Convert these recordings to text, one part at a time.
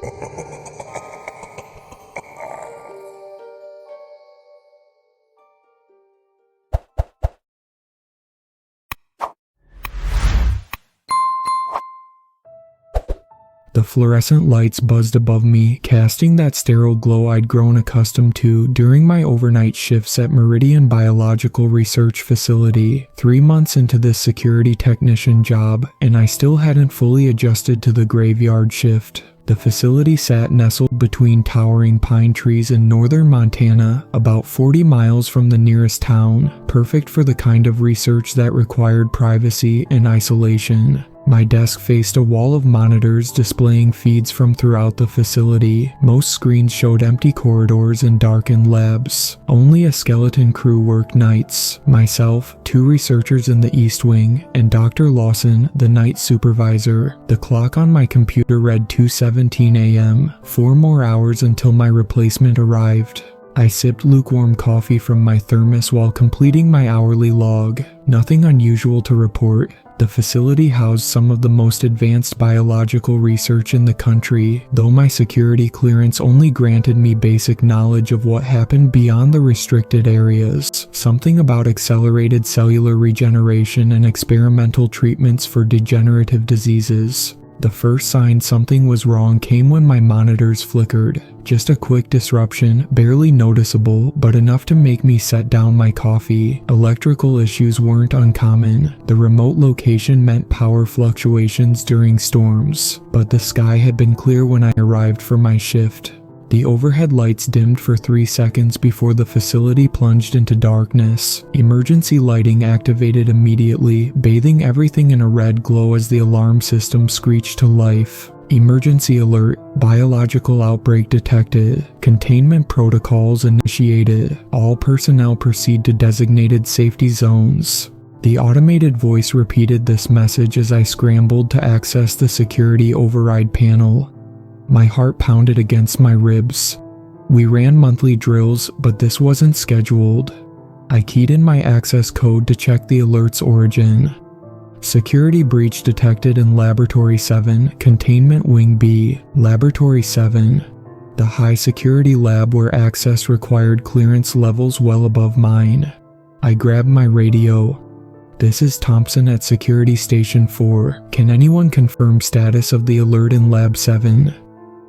The fluorescent lights buzzed above me, casting that sterile glow I'd grown accustomed to during my overnight shifts at Meridian Biological Research Facility. 3 months into this security technician job, and I still hadn't fully adjusted to the graveyard shift. The facility sat nestled between towering pine trees in northern Montana, about 40 miles from the nearest town, perfect for the kind of research that required privacy and isolation. My desk faced a wall of monitors displaying feeds from throughout the facility. Most screens showed empty corridors and darkened labs. Only a skeleton crew worked nights. Myself, 2 researchers in the East Wing, and Dr. Lawson, the night supervisor. The clock on my computer read 2:17 a.m., 4 more hours until my replacement arrived. I sipped lukewarm coffee from my thermos while completing my hourly log. Nothing unusual to report. The facility housed some of the most advanced biological research in the country, though my security clearance only granted me basic knowledge of what happened beyond the restricted areas. Something about accelerated cellular regeneration and experimental treatments for degenerative diseases. The first sign something was wrong came when my monitors flickered. Just a quick disruption, barely noticeable, but enough to make me set down my coffee. Electrical issues weren't uncommon. The remote location meant power fluctuations during storms, but the sky had been clear when I arrived for my shift. The overhead lights dimmed for 3 seconds before the facility plunged into darkness. Emergency lighting activated immediately, bathing everything in a red glow as the alarm system screeched to life. Emergency alert, biological outbreak detected. Containment protocols initiated. All personnel proceed to designated safety zones. The automated voice repeated this message as I scrambled to access the security override panel. My heart pounded against my ribs. We ran monthly drills, but this wasn't scheduled. I keyed in my access code to check the alert's origin. Security breach detected in Laboratory 7, Containment Wing B, Laboratory 7. The high security lab where access required clearance levels well above mine. I grabbed my radio. This is Thompson at Security Station 4. Can anyone confirm status of the alert in Lab 7?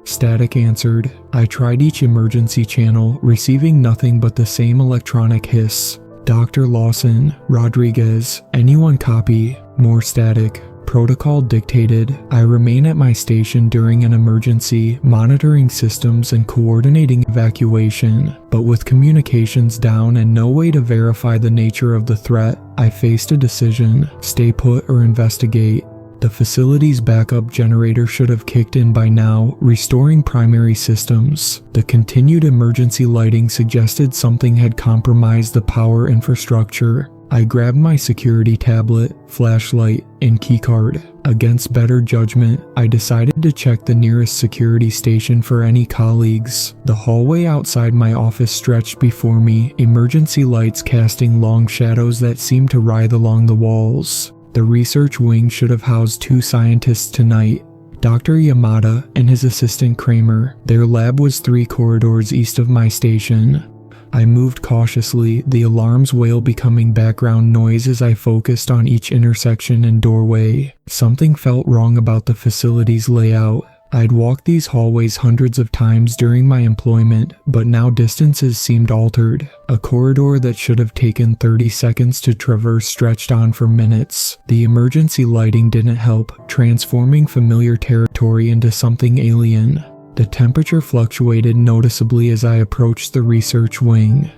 Static answered. I tried each emergency channel, receiving nothing but the same electronic hiss. Dr. Lawson, Rodriguez, anyone copy? More static. Protocol dictated. I remain at my station during an emergency, monitoring systems and coordinating evacuation. But with communications down and no way to verify the nature of the threat, I faced a decision: stay put or investigate. The facility's backup generator should have kicked in by now, restoring primary systems. The continued emergency lighting suggested something had compromised the power infrastructure. I grabbed my security tablet, flashlight, and keycard. Against better judgment, I decided to check the nearest security station for any colleagues. The hallway outside my office stretched before me, emergency lights casting long shadows that seemed to writhe along the walls. The research wing should have housed 2 scientists tonight, Dr. Yamada and his assistant Kramer. Their lab was 3 corridors east of my station. I moved cautiously, the alarm's wail becoming background noise as I focused on each intersection and doorway. Something felt wrong about the facility's layout. I'd walked these hallways hundreds of times during my employment, but now distances seemed altered. A corridor that should have taken 30 seconds to traverse stretched on for minutes. The emergency lighting didn't help, transforming familiar territory into something alien. The temperature fluctuated noticeably as I approached the research wing.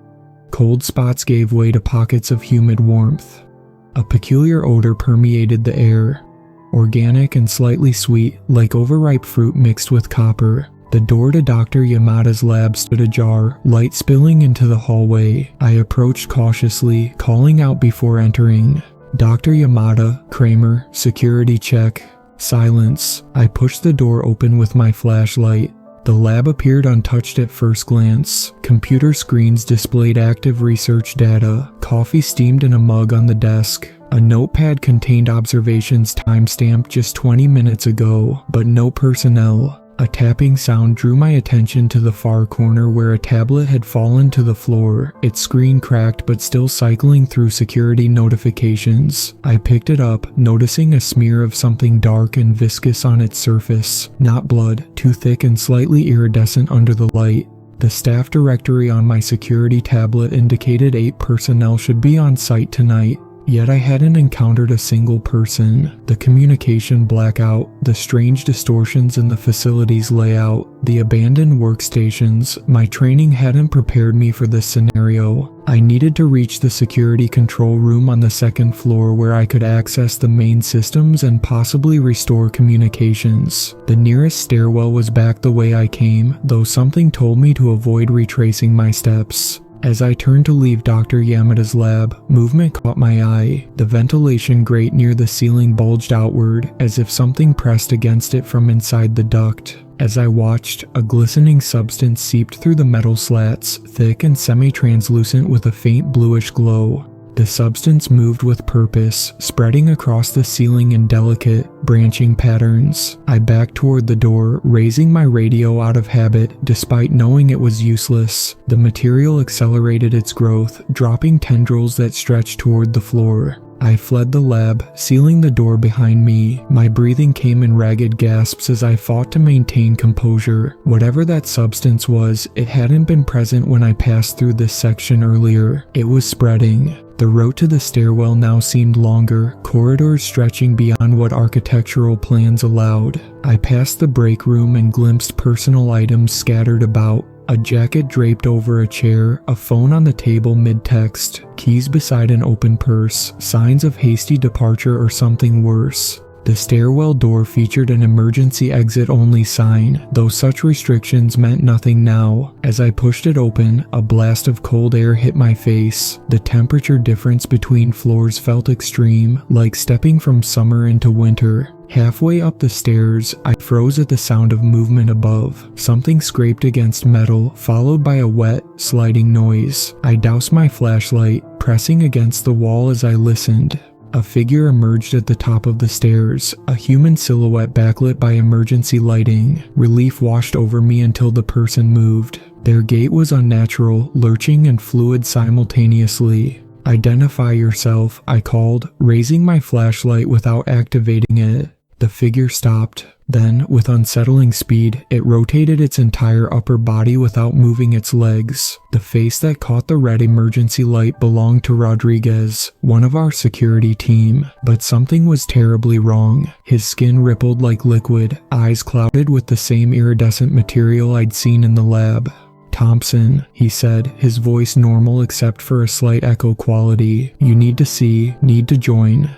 Cold spots gave way to pockets of humid warmth. A peculiar odor permeated the air. Organic and slightly sweet, like overripe fruit mixed with copper. The door to Dr. Yamada's lab stood ajar, light spilling into the hallway. I approached cautiously, calling out before entering. Dr. Yamada, Kramer, security check. Silence. I pushed the door open with my flashlight. The lab appeared untouched at first glance. Computer screens displayed active research data. Coffee steamed in a mug on the desk. A notepad contained observations timestamped just 20 minutes ago, but no personnel. A tapping sound drew my attention to the far corner where a tablet had fallen to the floor, its screen cracked but still cycling through security notifications. I picked it up, noticing a smear of something dark and viscous on its surface. Not blood, too thick and slightly iridescent under the light. The staff directory on my security tablet indicated 8 personnel should be on site tonight. Yet I hadn't encountered a single person. The communication blackout, the strange distortions in the facility's layout, the abandoned workstations, my training hadn't prepared me for this scenario. I needed to reach the security control room on the 2nd floor where I could access the main systems and possibly restore communications. The nearest stairwell was back the way I came, though something told me to avoid retracing my steps. As I turned to leave Dr. Yamada's lab, movement caught my eye. The ventilation grate near the ceiling bulged outward, as if something pressed against it from inside the duct. As I watched, a glistening substance seeped through the metal slats, thick and semi-translucent with a faint bluish glow. The substance moved with purpose, spreading across the ceiling in delicate, branching patterns. I backed toward the door, raising my radio out of habit, despite knowing it was useless. The material accelerated its growth, dropping tendrils that stretched toward the floor. I fled the lab, sealing the door behind me. My breathing came in ragged gasps as I fought to maintain composure. Whatever that substance was, it hadn't been present when I passed through this section earlier. It was spreading. The route to the stairwell now seemed longer, corridors stretching beyond what architectural plans allowed. I passed the break room and glimpsed personal items scattered about. A jacket draped over a chair, a phone on the table mid-text, keys beside an open purse, signs of hasty departure or something worse. The stairwell door featured an emergency exit only sign, though such restrictions meant nothing now. As I pushed it open, a blast of cold air hit my face. The temperature difference between floors felt extreme, like stepping from summer into winter. Halfway up the stairs, I froze at the sound of movement above. Something scraped against metal, followed by a wet, sliding noise. I doused my flashlight, pressing against the wall as I listened. A figure emerged at the top of the stairs, a human silhouette backlit by emergency lighting. Relief washed over me until the person moved. Their gait was unnatural, lurching and fluid simultaneously. "Identify yourself," I called, raising my flashlight without activating it. The figure stopped. Then, with unsettling speed, it rotated its entire upper body without moving its legs. The face that caught the red emergency light belonged to Rodriguez, one of our security team. But something was terribly wrong. His skin rippled like liquid, eyes clouded with the same iridescent material I'd seen in the lab. "Thompson," he said, his voice normal except for a slight echo quality. "You need to join."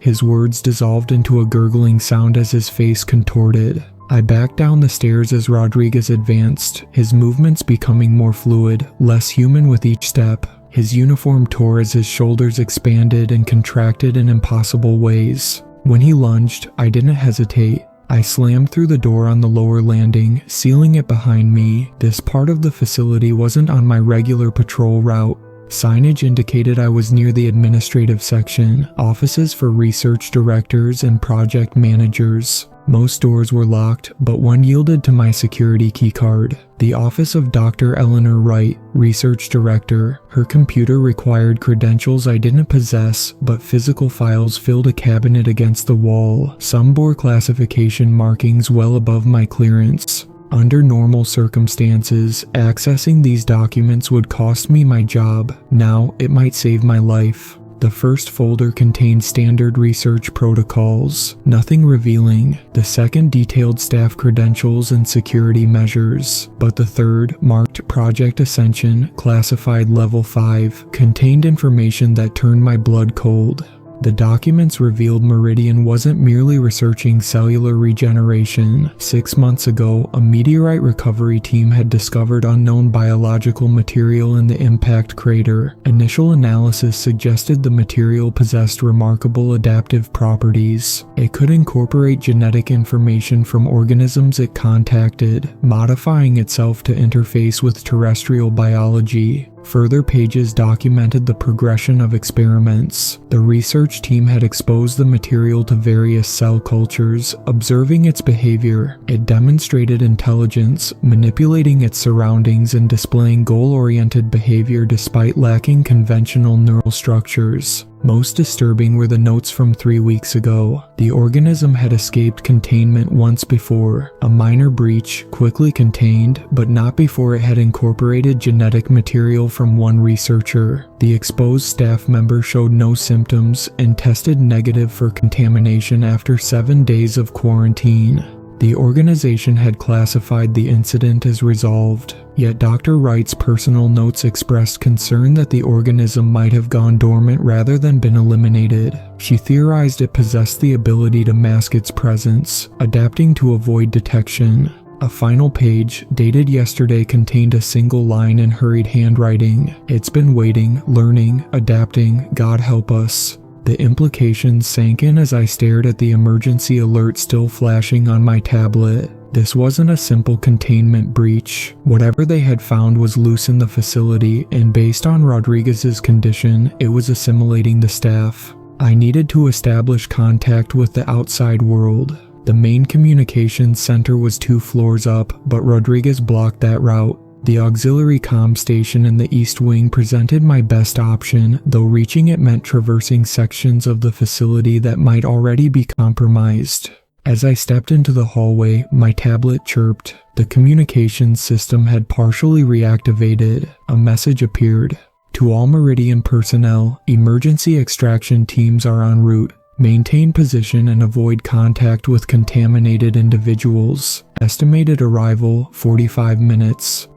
His words dissolved into a gurgling sound as his face contorted. I backed down the stairs as Rodriguez advanced, his movements becoming more fluid, less human with each step. His uniform tore as his shoulders expanded and contracted in impossible ways. When he lunged, I didn't hesitate. I slammed through the door on the lower landing, sealing it behind me. This part of the facility wasn't on my regular patrol route. Signage indicated I was near the administrative section, offices for research directors and project managers. Most doors were locked, but one yielded to my security keycard. The office of Dr. Eleanor Wright, research director. Her computer required credentials I didn't possess, but physical files filled a cabinet against the wall. Some bore classification markings well above my clearance. Under normal circumstances, accessing these documents would cost me my job. Now, it might save my life. The first folder contained standard research protocols, nothing revealing. The second detailed staff credentials and security measures. But the third, marked Project Ascension, classified Level 5, contained information that turned my blood cold. The documents revealed Meridian wasn't merely researching cellular regeneration. 6 months ago, a meteorite recovery team had discovered unknown biological material in the impact crater. Initial analysis suggested the material possessed remarkable adaptive properties. It could incorporate genetic information from organisms it contacted, modifying itself to interface with terrestrial biology. Further pages documented the progression of experiments. The research team had exposed the material to various cell cultures, observing its behavior. It demonstrated intelligence, manipulating its surroundings and displaying goal-oriented behavior despite lacking conventional neural structures. Most disturbing were the notes from 3 weeks ago. The organism had escaped containment once before, a minor breach, quickly contained, but not before it had incorporated genetic material from one researcher. The exposed staff member showed no symptoms and tested negative for contamination after 7 days of quarantine. The organization had classified the incident as resolved, yet Dr. Wright's personal notes expressed concern that the organism might have gone dormant rather than been eliminated. She theorized it possessed the ability to mask its presence, adapting to avoid detection. A final page, dated yesterday, contained a single line in hurried handwriting. "It's been waiting, learning, adapting, God help us." The implications sank in as I stared at the emergency alert still flashing on my tablet. This wasn't a simple containment breach. Whatever they had found was loose in the facility, and based on Rodriguez's condition, it was assimilating the staff. I needed to establish contact with the outside world. The main communications center was 2 floors up, but Rodriguez blocked that route. The auxiliary comm station in the East Wing presented my best option, though reaching it meant traversing sections of the facility that might already be compromised. As I stepped into the hallway, my tablet chirped. The communications system had partially reactivated. A message appeared. "To all Meridian personnel, emergency extraction teams are en route. Maintain position and avoid contact with contaminated individuals. Estimated arrival 45 minutes.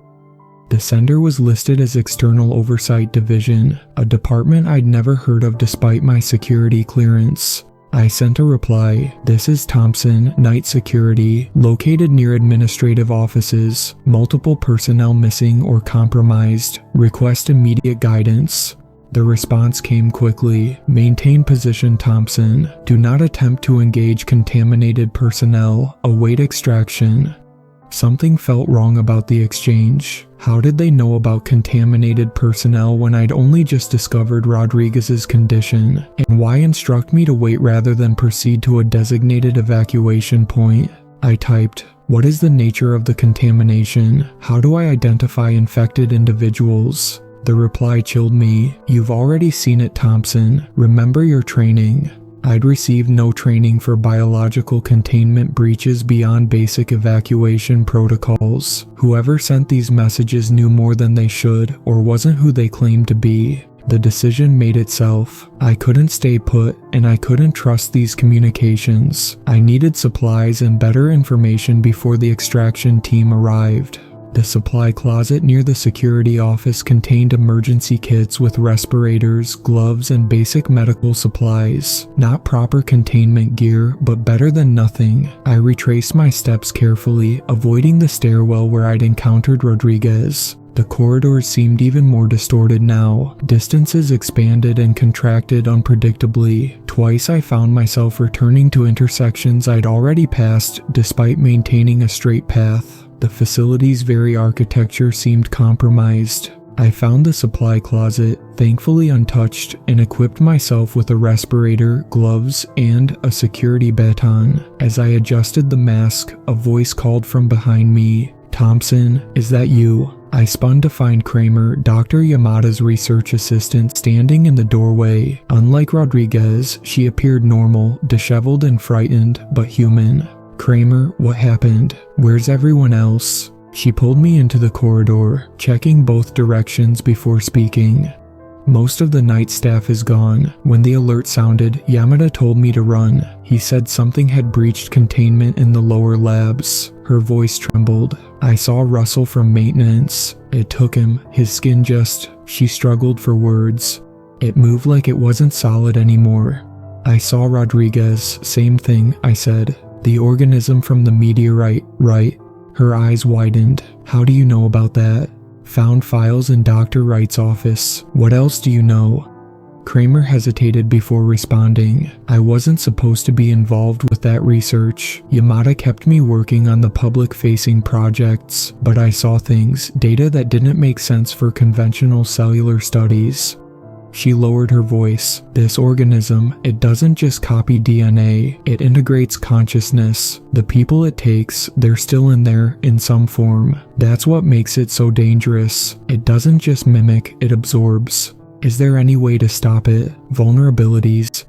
The sender was listed as External Oversight Division, a department I'd never heard of despite my security clearance. I sent a reply. "This is Thompson, Night Security, located near administrative offices. Multiple personnel missing or compromised. Request immediate guidance." The response came quickly. "Maintain position, Thompson. Do not attempt to engage contaminated personnel. Await extraction." Something felt wrong about the exchange. How did they know about contaminated personnel when I'd only just discovered Rodriguez's condition? And why instruct me to wait rather than proceed to a designated evacuation point? I typed, "What is the nature of the contamination? How do I identify infected individuals?" The reply chilled me. "You've already seen it, Thompson. Remember your training." I'd received no training for biological containment breaches beyond basic evacuation protocols. Whoever sent these messages knew more than they should, or wasn't who they claimed to be. The decision made itself. I couldn't stay put, and I couldn't trust these communications. I needed supplies and better information before the extraction team arrived. The supply closet near the security office contained emergency kits with respirators, gloves, and basic medical supplies. Not proper containment gear, but better than nothing. I retraced my steps carefully, avoiding the stairwell where I'd encountered Rodriguez. The corridors seemed even more distorted now. Distances expanded and contracted unpredictably. Twice I found myself returning to intersections I'd already passed, despite maintaining a straight path. The facility's very architecture seemed compromised. I found the supply closet, thankfully untouched, and equipped myself with a respirator, gloves, and a security baton. As I adjusted the mask, a voice called from behind me, "Thompson, is that you?" I spun to find Kramer, Dr. Yamada's research assistant, standing in the doorway. Unlike Rodriguez, she appeared normal, disheveled and frightened, but human. "Kramer, what happened? Where's everyone else?" She pulled me into the corridor, checking both directions before speaking. "Most of the night staff is gone. When the alert sounded, Yamada told me to run. He said something had breached containment in the lower labs." Her voice trembled. "I saw Russell from maintenance. It took him, his skin just..." She struggled for words. "It moved like it wasn't solid anymore." "I saw Rodriguez, same thing," I said. "The organism from the meteorite, right?" Her eyes widened. "How do you know about that?" "Found files in Dr. Wright's office. What else do you know?" Kramer hesitated before responding. I wasn't supposed to be involved with that research. Yamada kept me working on the public-facing projects, but I saw things, data that didn't make sense for conventional cellular studies. She lowered her voice. This organism, it doesn't just copy DNA, it integrates consciousness. The people it takes, they're still in there in some form. That's what makes it so dangerous. It doesn't just mimic, it absorbs. Is there any way to stop it? Vulnerabilities.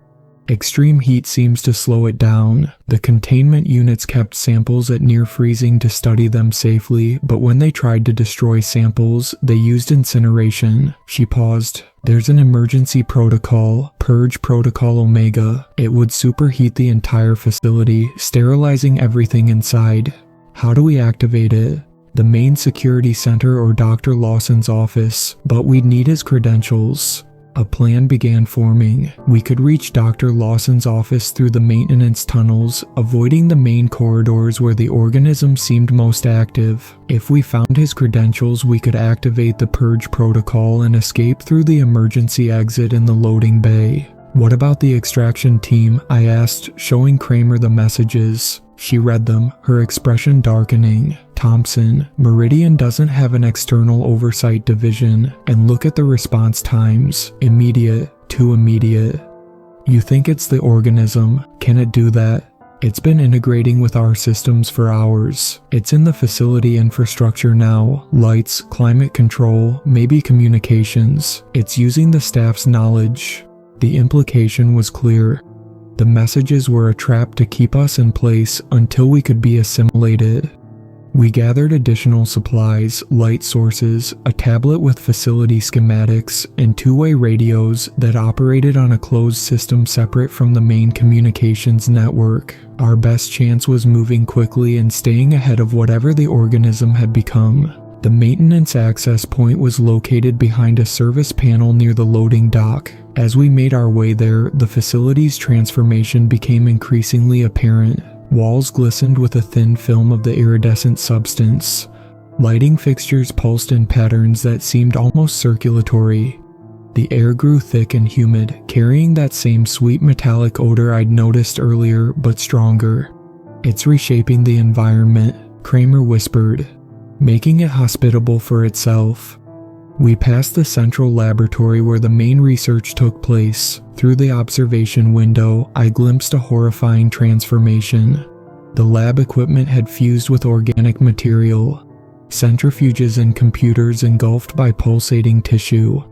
Extreme heat seems to slow it down. The containment units kept samples at near freezing to study them safely, but when they tried to destroy samples, they used incineration. She paused. There's an emergency protocol, Purge Protocol Omega. It would superheat the entire facility, sterilizing everything inside. How do we activate it? The main security center or Dr. Lawson's office, but we'd need his credentials. A plan began forming. We could reach Dr. Lawson's office through the maintenance tunnels, avoiding the main corridors where the organism seemed most active. If we found his credentials, we could activate the Purge protocol and escape through the emergency exit in the loading bay. What about the extraction team? I asked, showing Kramer the messages. She read them, her expression darkening. Thompson, Meridian doesn't have an external oversight division, and look at the response times. Immediate, too immediate. You think it's the organism? Can it do that? It's been integrating with our systems for hours. It's in the facility infrastructure now. Lights, climate control, maybe communications. It's using the staff's knowledge. The implication was clear. The messages were a trap to keep us in place until we could be assimilated. We gathered additional supplies, light sources, a tablet with facility schematics, and two-way radios that operated on a closed system separate from the main communications network. Our best chance was moving quickly and staying ahead of whatever the organism had become. The maintenance access point was located behind a service panel near the loading dock. As we made our way there, the facility's transformation became increasingly apparent. Walls glistened with a thin film of the iridescent substance. Lighting fixtures pulsed in patterns that seemed almost circulatory. The air grew thick and humid, carrying that same sweet metallic odor I'd noticed earlier, but stronger. It's reshaping the environment, Kramer whispered, making it hospitable for itself. We passed the central laboratory where the main research took place. Through the observation window, I glimpsed a horrifying transformation. The lab equipment had fused with organic material. Centrifuges and computers engulfed by pulsating tissue.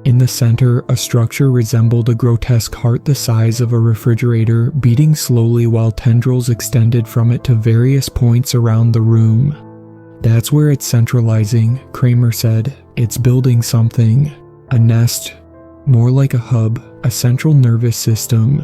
In the center, a structure resembled a grotesque heart the size of a refrigerator, beating slowly while tendrils extended from it to various points around the room. That's where it's centralizing, Kramer said. It's building something. A nest. More like a hub, a central nervous system.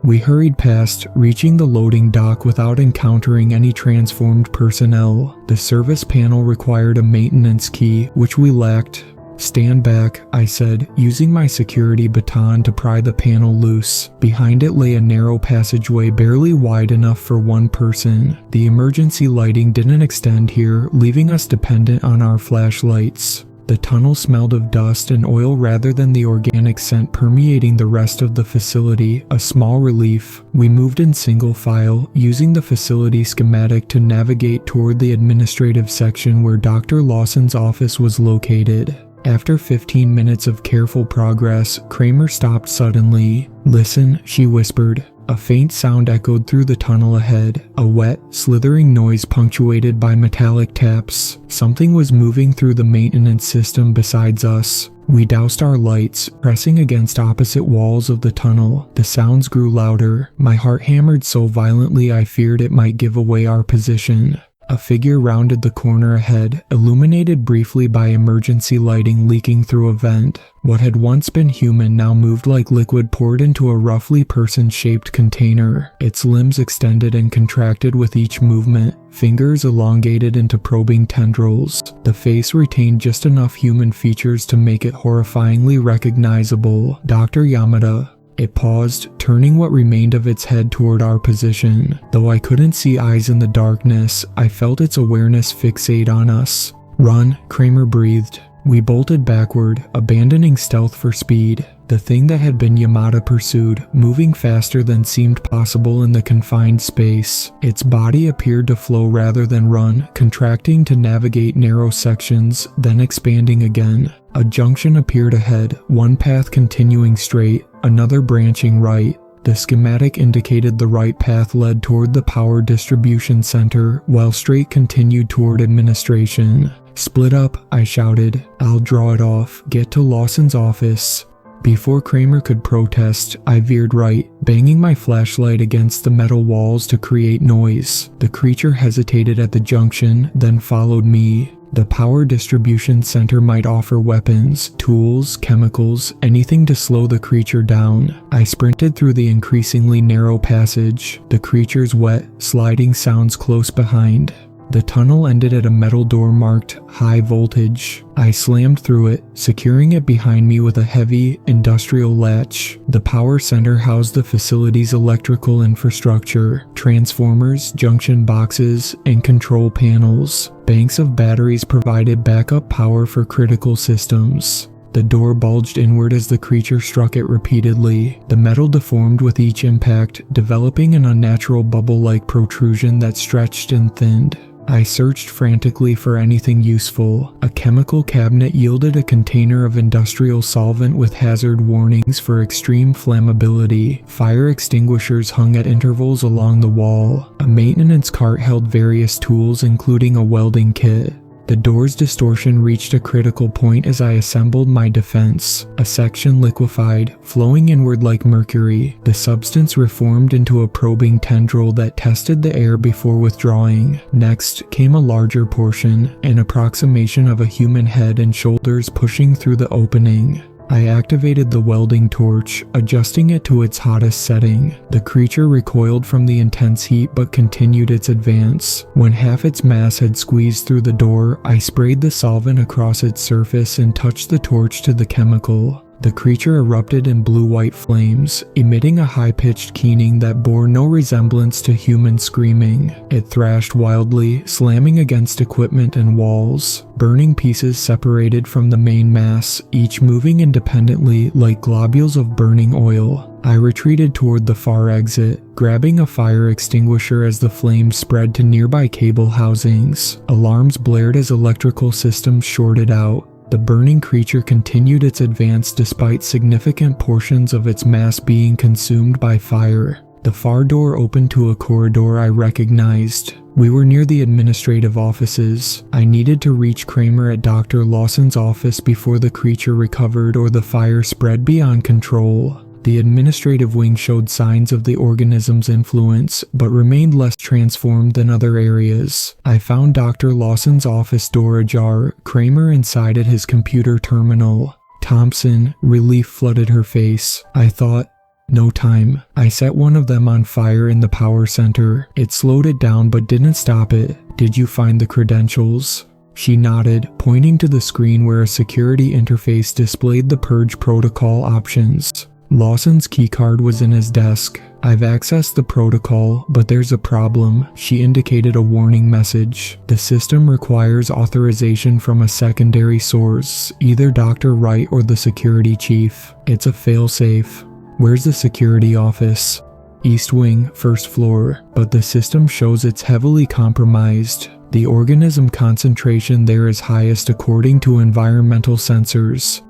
We hurried past, reaching the loading dock without encountering any transformed personnel. The service panel required a maintenance key, which we lacked. Stand back, I said, using my security baton to pry the panel loose. Behind it lay a narrow passageway barely wide enough for one person. The emergency lighting didn't extend here, leaving us dependent on our flashlights. The tunnel smelled of dust and oil rather than the organic scent permeating the rest of the facility, a small relief. We moved in single file, using the facility schematic to navigate toward the administrative section where Dr. Lawson's office was located. After 15 minutes of careful progress, Kramer stopped suddenly. "Listen," she whispered. A faint sound echoed through the tunnel ahead, a wet, slithering noise punctuated by metallic taps. Something was moving through the maintenance system besides us. We doused our lights, pressing against opposite walls of the tunnel. The sounds grew louder. My heart hammered so violently I feared it might give away our position. A figure rounded the corner ahead, illuminated briefly by emergency lighting leaking through a vent. What had once been human now moved like liquid poured into a roughly person-shaped container. Its limbs extended and contracted with each movement, fingers elongated into probing tendrils. The face retained just enough human features to make it horrifyingly recognizable. Dr. Yamada. It paused, turning what remained of its head toward our position. Though I couldn't see eyes in the darkness, I felt its awareness fixate on us. "Run," Kramer breathed. We bolted backward, abandoning stealth for speed. The thing that had been Yamada pursued, moving faster than seemed possible in the confined space. Its body appeared to flow rather than run, contracting to navigate narrow sections, then expanding again. A junction appeared ahead, one path continuing straight, another branching right. The schematic indicated the right path led toward the power distribution center, while straight continued toward administration. "Split up," I shouted. "I'll draw it off. Get to Lawson's office." Before Kramer could protest, I veered right, banging my flashlight against the metal walls to create noise. The creature hesitated at the junction, then followed me. The power distribution center might offer weapons, tools, chemicals, anything to slow the creature down. I sprinted through the increasingly narrow passage, the creature's wet, sliding sounds close behind. The tunnel ended at a metal door marked high voltage. I slammed through it, securing it behind me with a heavy, industrial latch. The power center housed the facility's electrical infrastructure, transformers, junction boxes, and control panels. Banks of batteries provided backup power for critical systems. The door bulged inward as the creature struck it repeatedly. The metal deformed with each impact, developing an unnatural bubble-like protrusion that stretched and thinned. I searched frantically for anything useful. A chemical cabinet yielded a container of industrial solvent with hazard warnings for extreme flammability. Fire extinguishers hung at intervals along the wall. A maintenance cart held various tools, including a welding kit. The door's distortion reached a critical point as I assembled my defense. A section liquefied, flowing inward like mercury. The substance reformed into a probing tendril that tested the air before withdrawing. Next came a larger portion, an approximation of a human head and shoulders pushing through the opening. I activated the welding torch, adjusting it to its hottest setting. The creature recoiled from the intense heat but continued its advance. When half its mass had squeezed through the door, I sprayed the solvent across its surface and touched the torch to the chemical. The creature erupted in blue-white flames, emitting a high-pitched keening that bore no resemblance to human screaming. It thrashed wildly, slamming against equipment and walls. Burning pieces separated from the main mass, each moving independently like globules of burning oil. I retreated toward the far exit, grabbing a fire extinguisher as the flames spread to nearby cable housings. Alarms blared as electrical systems shorted out. The burning creature continued its advance despite significant portions of its mass being consumed by fire. The far door opened to a corridor I recognized. We were near the administrative offices. I needed to reach Kramer at Dr. Lawson's office before the creature recovered or the fire spread beyond control. The administrative wing showed signs of the organism's influence, but remained less transformed than other areas. I found Dr. Lawson's office door ajar, Kramer inside at his computer terminal. "Thompson," relief flooded her face. I thought, no time. I set one of them on fire in the power center. It slowed it down but didn't stop it. "Did you find the credentials?" She nodded, pointing to the screen where a security interface displayed the purge protocol options. Lawson's keycard was in his desk. "I've accessed the protocol, but there's a problem." She indicated a warning message. "The system requires authorization from a secondary source, either Dr. Wright or the security chief. It's a failsafe." "Where's the security office?" "East Wing, first floor, but the system shows it's heavily compromised. The organism concentration there is highest according to environmental sensors."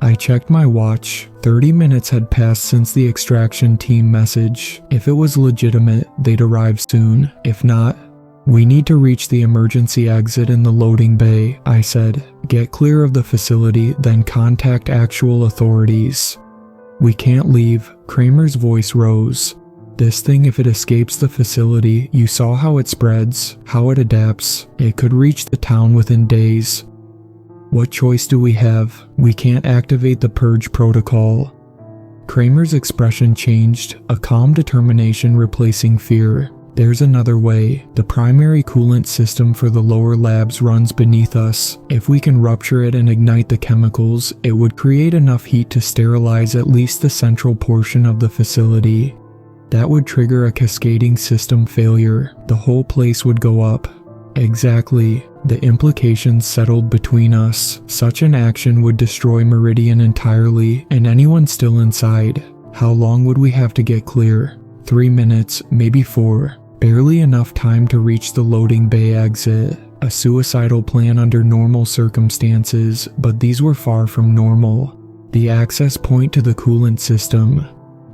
I checked my watch. 30 minutes had passed since the extraction team message. If it was legitimate, they'd arrive soon. If not, "We need to reach the emergency exit in the loading bay," I said. "Get clear of the facility, then contact actual authorities." "We can't leave." Kramer's voice rose. "This thing, if it escapes the facility, you saw how it spreads, how it adapts. It could reach the town within days. What choice do we have? We can't activate the purge protocol." Kramer's expression changed, a calm determination replacing fear. "There's another way. The primary coolant system for the lower labs runs beneath us. If we can rupture it and ignite the chemicals, it would create enough heat to sterilize at least the central portion of the facility. That would trigger a cascading system failure. The whole place would go up." "Exactly." The implications settled between us. Such an action would destroy Meridian entirely and anyone still inside. How long would we have to get clear? 3 minutes, maybe 4. Barely enough time to reach the loading bay exit. A suicidal plan under normal circumstances, but these were far from normal. The access point to the coolant system.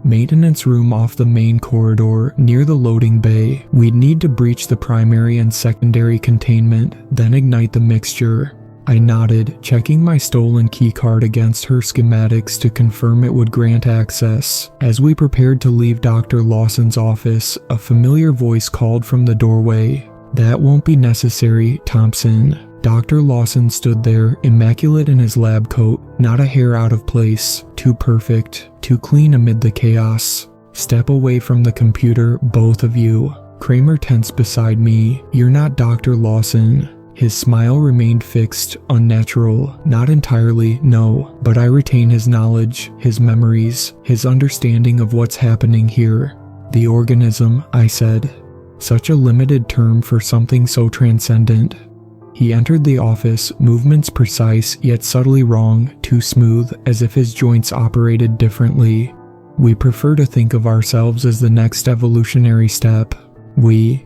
Maintenance room off the main corridor near the loading bay. We'd need to breach the primary and secondary containment, then ignite the mixture. I nodded, checking my stolen keycard against her schematics to confirm it would grant access. As we prepared to leave Dr. Lawson's office, a familiar voice called from the doorway. "That won't be necessary, Thompson." Dr. Lawson stood there, immaculate in his lab coat, not a hair out of place, too perfect, too clean amid the chaos. "Step away from the computer, both of you." Kramer tensed beside me. "You're not Dr. Lawson." His smile remained fixed, unnatural. "Not entirely, no, but I retain his knowledge, his memories, his understanding of what's happening here." "The organism," I said. Such a limited term for something so transcendent. He entered the office, movements precise yet subtly wrong, too smooth, as if his joints operated differently. "We prefer to think of ourselves as the next evolutionary step. We,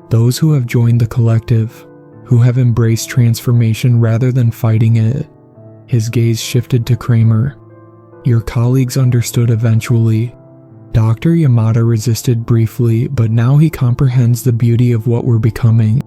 those who have joined the collective, who have embraced transformation rather than fighting it." His gaze shifted to Kramer. "Your colleagues understood eventually." Dr. Yamada resisted briefly, but now he comprehends the beauty of what we're becoming.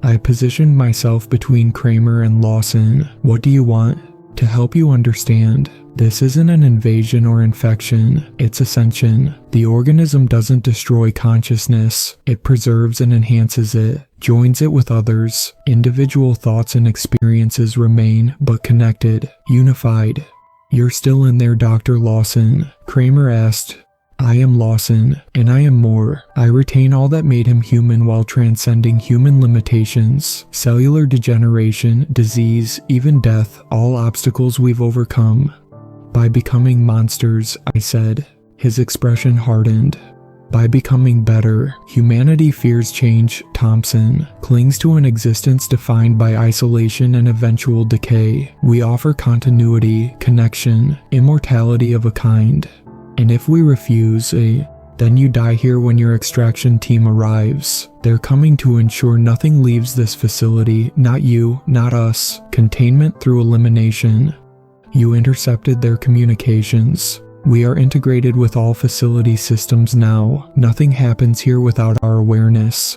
I positioned myself between Kramer and Lawson. "What do you want?" "To help you understand. This isn't an invasion or infection, it's ascension. The organism doesn't destroy consciousness, it preserves and enhances it, joins it with others. Individual thoughts and experiences remain, but connected, unified." "You're still in there, Dr. Lawson?" Kramer asked. "I am Lawson, and I am more. I retain all that made him human while transcending human limitations. Cellular degeneration, disease, even death, all obstacles we've overcome. By becoming monsters," I said. His expression hardened. "By becoming better. Humanity fears change, Thompson, clings to an existence defined by isolation and eventual decay. We offer continuity, connection, immortality of a kind. And if we refuse, then you die here when your extraction team arrives. They're coming to ensure nothing leaves this facility, not you, not us. Containment through elimination." "You intercepted their communications. We are integrated with all facility systems now. Nothing happens here without our awareness."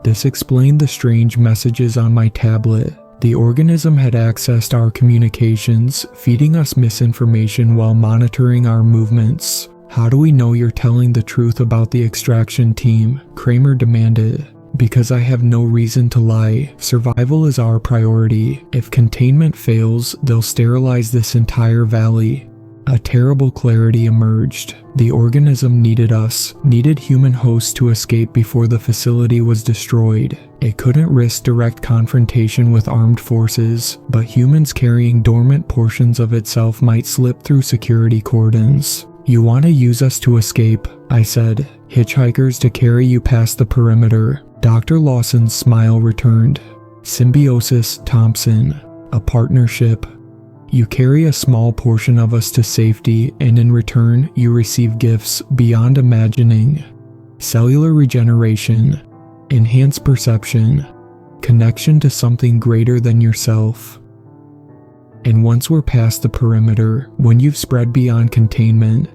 This explained the strange messages on my tablet. The organism had accessed our communications, feeding us misinformation while monitoring our movements. "How do we know you're telling the truth about the extraction team?" Kramer demanded. "Because I have no reason to lie. Survival is our priority. If containment fails, they'll sterilize this entire valley." A terrible clarity emerged. The organism needed us, needed human hosts to escape before the facility was destroyed. It couldn't risk direct confrontation with armed forces, but humans carrying dormant portions of itself might slip through security cordons. "You want to use us to escape," I said. "Hitchhikers to carry you past the perimeter." Dr. Lawson's smile returned. "Symbiosis, Thompson. A partnership. You carry a small portion of us to safety, and in return, you receive gifts beyond imagining. Cellular regeneration, enhanced perception, connection to something greater than yourself. And once we're past the perimeter, when you've spread beyond containment,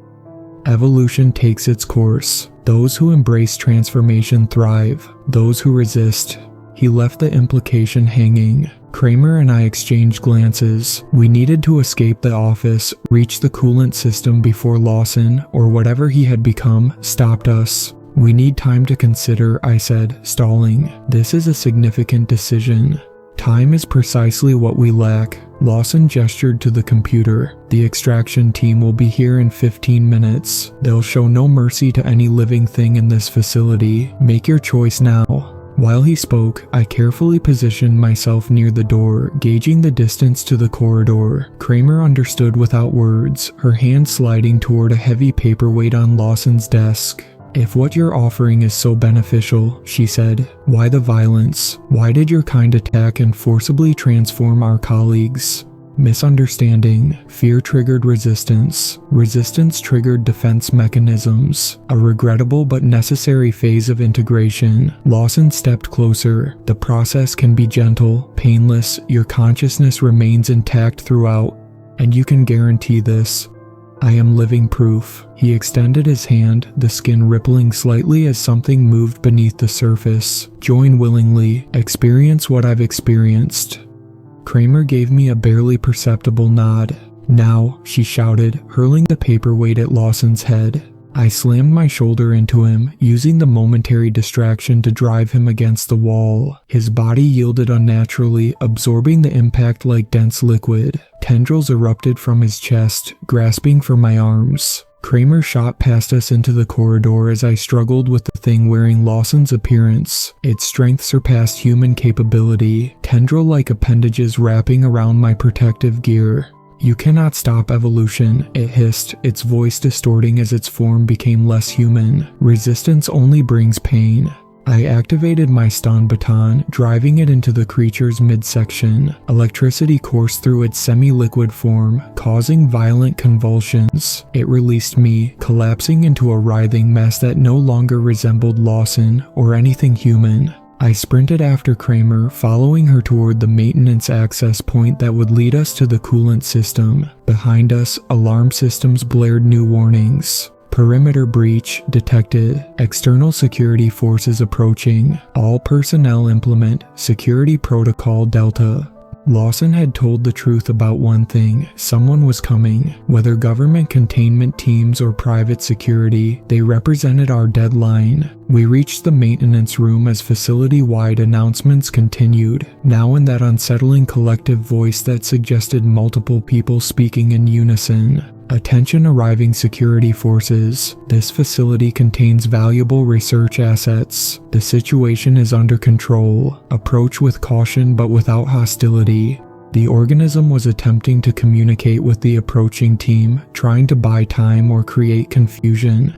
evolution takes its course. Those who embrace transformation thrive, those who resist." He left the implication hanging. Kramer and I exchanged glances. We needed to escape the office, reach the coolant system before Lawson, or whatever he had become, stopped us. "We need time to consider," I said, stalling. "This is a significant decision." "Time is precisely what we lack." Lawson gestured to the computer. "The extraction team will be here in 15 minutes. They'll show no mercy to any living thing in this facility. Make your choice now." While he spoke, I carefully positioned myself near the door, gauging the distance to the corridor. Kramer understood without words, her hand sliding toward a heavy paperweight on Lawson's desk. "If what you're offering is so beneficial," she said, "why the violence? Why did your kind attack and forcibly transform our colleagues?" Misunderstanding. Fear triggered resistance. Resistance triggered defense mechanisms. A regrettable but necessary phase of integration. Lawson stepped closer. "The process can be gentle, painless. Your consciousness remains intact throughout. And you can guarantee this." "I am living proof." He extended his hand, the skin rippling slightly as something moved beneath the surface. "Join willingly. Experience what I've experienced." Kramer gave me a barely perceptible nod. "Now," she shouted, hurling the paperweight at Lawson's head. I slammed my shoulder into him, using the momentary distraction to drive him against the wall. His body yielded unnaturally, absorbing the impact like dense liquid. Tendrils erupted from his chest, grasping for my arms. Kramer shot past us into the corridor as I struggled with the thing wearing Lawson's appearance. Its strength surpassed human capability, tendril-like appendages wrapping around my protective gear. "You cannot stop evolution," it hissed, its voice distorting as its form became less human. "Resistance only brings pain." I activated my stun baton, driving it into the creature's midsection. Electricity coursed through its semi-liquid form, causing violent convulsions. It released me, collapsing into a writhing mess that no longer resembled Lawson or anything human. I sprinted after Kramer, following her toward the maintenance access point that would lead us to the coolant system. Behind us, alarm systems blared new warnings. "Perimeter breach detected. External security forces approaching. All personnel implement Security Protocol Delta." Lawson had told the truth about one thing: someone was coming. Whether government containment teams or private security, they represented our deadline. We reached the maintenance room as facility-wide announcements continued, now in that unsettling collective voice that suggested multiple people speaking in unison. "Attention arriving security forces. This facility contains valuable research assets. The situation is under control. Approach with caution but without hostility." The organism was attempting to communicate with the approaching team, trying to buy time or create confusion.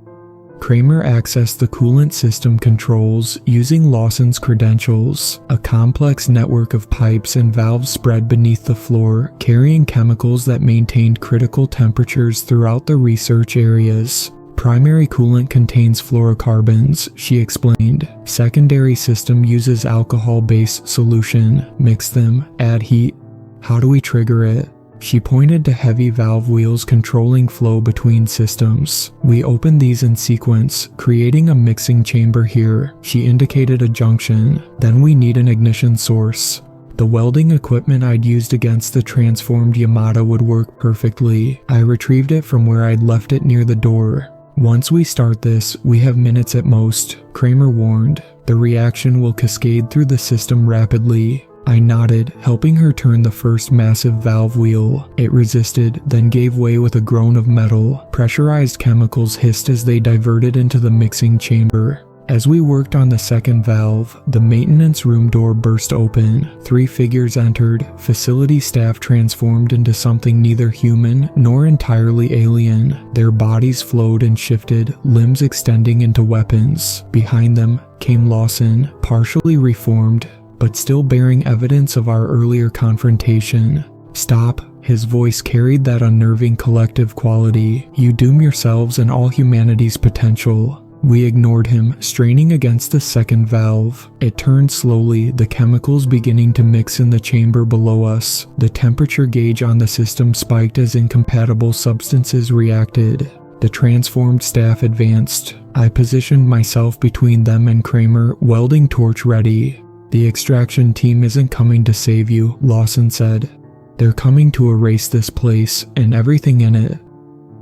Kramer accessed the coolant system controls using Lawson's credentials. A complex network of pipes and valves spread beneath the floor, carrying chemicals that maintained critical temperatures throughout the research areas. "Primary coolant contains fluorocarbons," she explained. "Secondary system uses alcohol-based solution. Mix them, add heat." "How do we trigger it?" She pointed to heavy valve wheels controlling flow between systems. "We open these in sequence, creating a mixing chamber here." She indicated a junction. "Then we need an ignition source." The welding equipment I'd used against the transformed Yamada would work perfectly. I retrieved it from where I'd left it near the door. "Once we start this, we have minutes at most," Kramer warned. "The reaction will cascade through the system rapidly." I nodded, helping her turn the first massive valve wheel. It resisted, then gave way with a groan of metal. Pressurized chemicals hissed as they diverted into the mixing chamber. As we worked on the second valve, the maintenance room door burst open. 3 figures entered, facility staff transformed into something neither human nor entirely alien. Their bodies flowed and shifted, limbs extending into weapons. Behind them came Lawson, partially reformed, but still bearing evidence of our earlier confrontation. "Stop." His voice carried that unnerving collective quality. "You doom yourselves and all humanity's potential." We ignored him, straining against the second valve. It turned slowly, the chemicals beginning to mix in the chamber below us. The temperature gauge on the system spiked as incompatible substances reacted. The transformed staff advanced. I positioned myself between them and Kramer, welding torch ready. "The extraction team isn't coming to save you," Lawson said. "They're coming to erase this place and everything in it.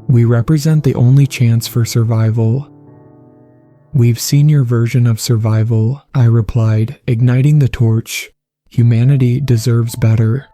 We represent the only chance for survival." "We've seen your version of survival," I replied, igniting the torch. "Humanity deserves better."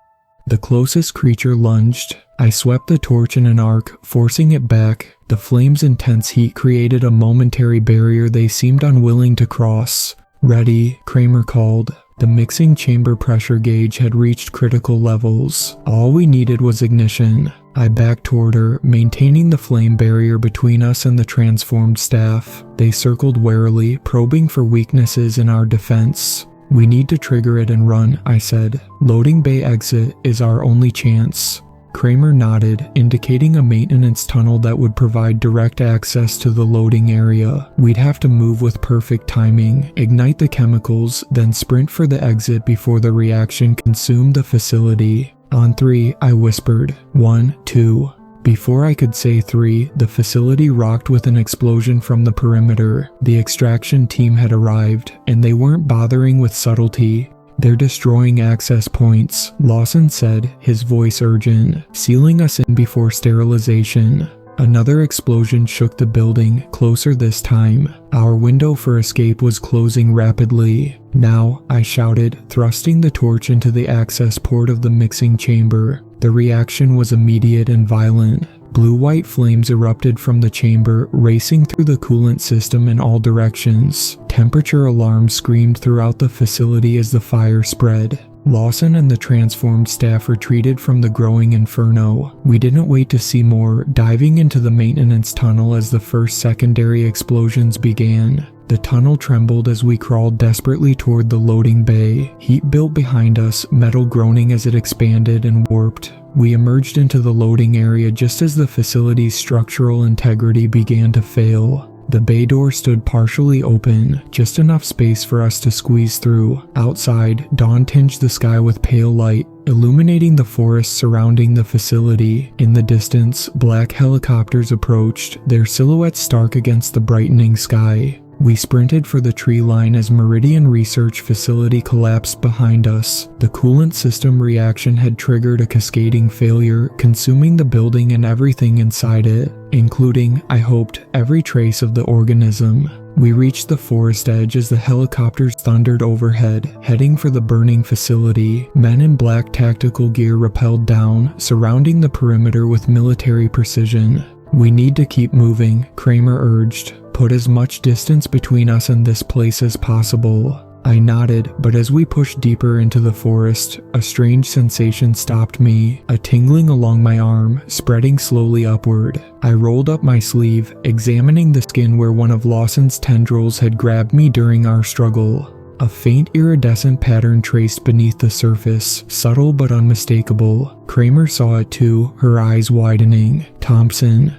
The closest creature lunged. I swept the torch in an arc, forcing it back. The flame's intense heat created a momentary barrier they seemed unwilling to cross. "Ready," Kramer called. The mixing chamber pressure gauge had reached critical levels. All we needed was ignition. I backed toward her, maintaining the flame barrier between us and the transformed staff. They circled warily, probing for weaknesses in our defense. "We need to trigger it and run," I said. "Loading bay exit is our only chance." Kramer nodded, indicating a maintenance tunnel that would provide direct access to the loading area. We'd have to move with perfect timing, ignite the chemicals, then sprint for the exit before the reaction consumed the facility. "On 3, I whispered. 1, 2. Before I could say 3, the facility rocked with an explosion from the perimeter. The extraction team had arrived, and they weren't bothering with subtlety. "They're destroying access points," Lawson said, his voice urgent, "sealing us in before sterilization." Another explosion shook the building, closer this time. Our window for escape was closing rapidly. "Now," I shouted, thrusting the torch into the access port of the mixing chamber. The reaction was immediate and violent. Blue-white flames erupted from the chamber, racing through the coolant system in all directions. Temperature alarms screamed throughout the facility as the fire spread. Lawson and the transformed staff retreated from the growing inferno. We didn't wait to see more, diving into the maintenance tunnel as the first secondary explosions began. The tunnel trembled as we crawled desperately toward the loading bay. Heat built behind us, metal groaning as it expanded and warped. We emerged into the loading area just as the facility's structural integrity began to fail. The bay door stood partially open, just enough space for us to squeeze through. Outside, dawn tinged the sky with pale light, illuminating the forest surrounding the facility. In the distance, black helicopters approached, their silhouettes stark against the brightening sky. We sprinted for the tree line as Meridian Research Facility collapsed behind us. The coolant system reaction had triggered a cascading failure, consuming the building and everything inside it, including, I hoped, every trace of the organism. We reached the forest edge as the helicopters thundered overhead, heading for the burning facility. Men in black tactical gear rappelled down, surrounding the perimeter with military precision. "We need to keep moving," Kramer urged. "Put as much distance between us and this place as possible." I nodded, but as we pushed deeper into the forest, a strange sensation stopped me, a tingling along my arm, spreading slowly upward. I rolled up my sleeve, examining the skin where one of Lawson's tendrils had grabbed me during our struggle. A faint iridescent pattern traced beneath the surface, subtle but unmistakable. Kramer saw it too, her eyes widening. "Thompson."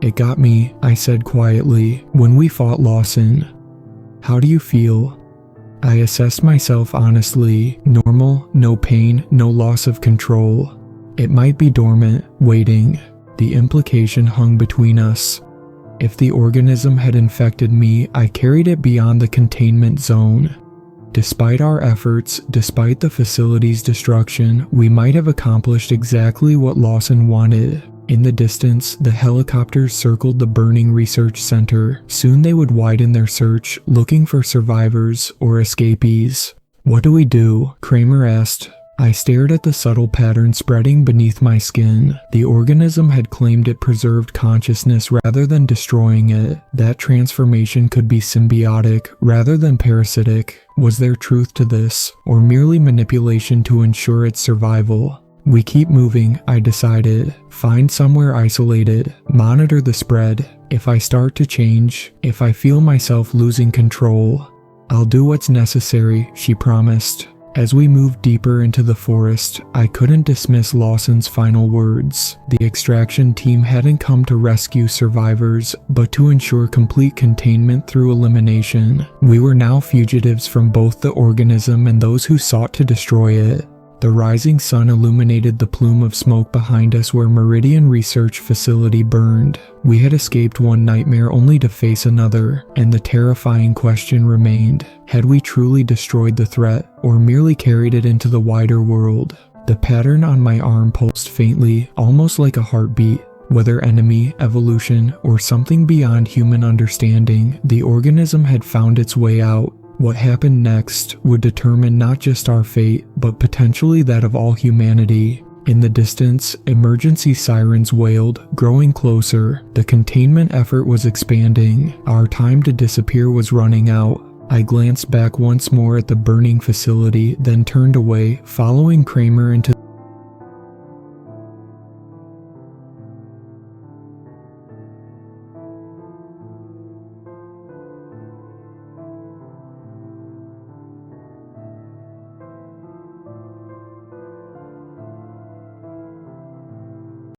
"It got me," I said quietly, "when we fought Lawson." "How do you feel?" I assessed myself honestly. Normal, no pain, no loss of control. It might be dormant, waiting. The implication hung between us. If the organism had infected me, I carried it beyond the containment zone. Despite our efforts, despite the facility's destruction, we might have accomplished exactly what Lawson wanted. In the distance, the helicopters circled the burning research center. Soon they would widen their search, looking for survivors or escapees. "What do we do?" Kramer asked. I stared at the subtle pattern spreading beneath my skin. The organism had claimed it preserved consciousness rather than destroying it. That transformation could be symbiotic rather than parasitic. Was there truth to this, or merely manipulation to ensure its survival? We keep moving, I decided. Find somewhere isolated. Monitor the spread. If I start to change, if I feel myself losing control, I'll do what's necessary, she promised. As we moved deeper into the forest, I couldn't dismiss Lawson's final words. The extraction team hadn't come to rescue survivors, but to ensure complete containment through elimination. We were now fugitives from both the organism and those who sought to destroy it. The rising sun illuminated the plume of smoke behind us where Meridian Research Facility burned. We had escaped one nightmare only to face another, and the terrifying question remained. Had we truly destroyed the threat, or merely carried it into the wider world? The pattern on my arm pulsed faintly, almost like a heartbeat. Whether enemy, evolution, or something beyond human understanding, the organism had found its way out. What happened next would determine not just our fate, but potentially that of all humanity. In the distance, emergency sirens wailed, growing closer. The containment effort was expanding. Our time to disappear was running out. I glanced back once more at the burning facility, then turned away, following Kramer into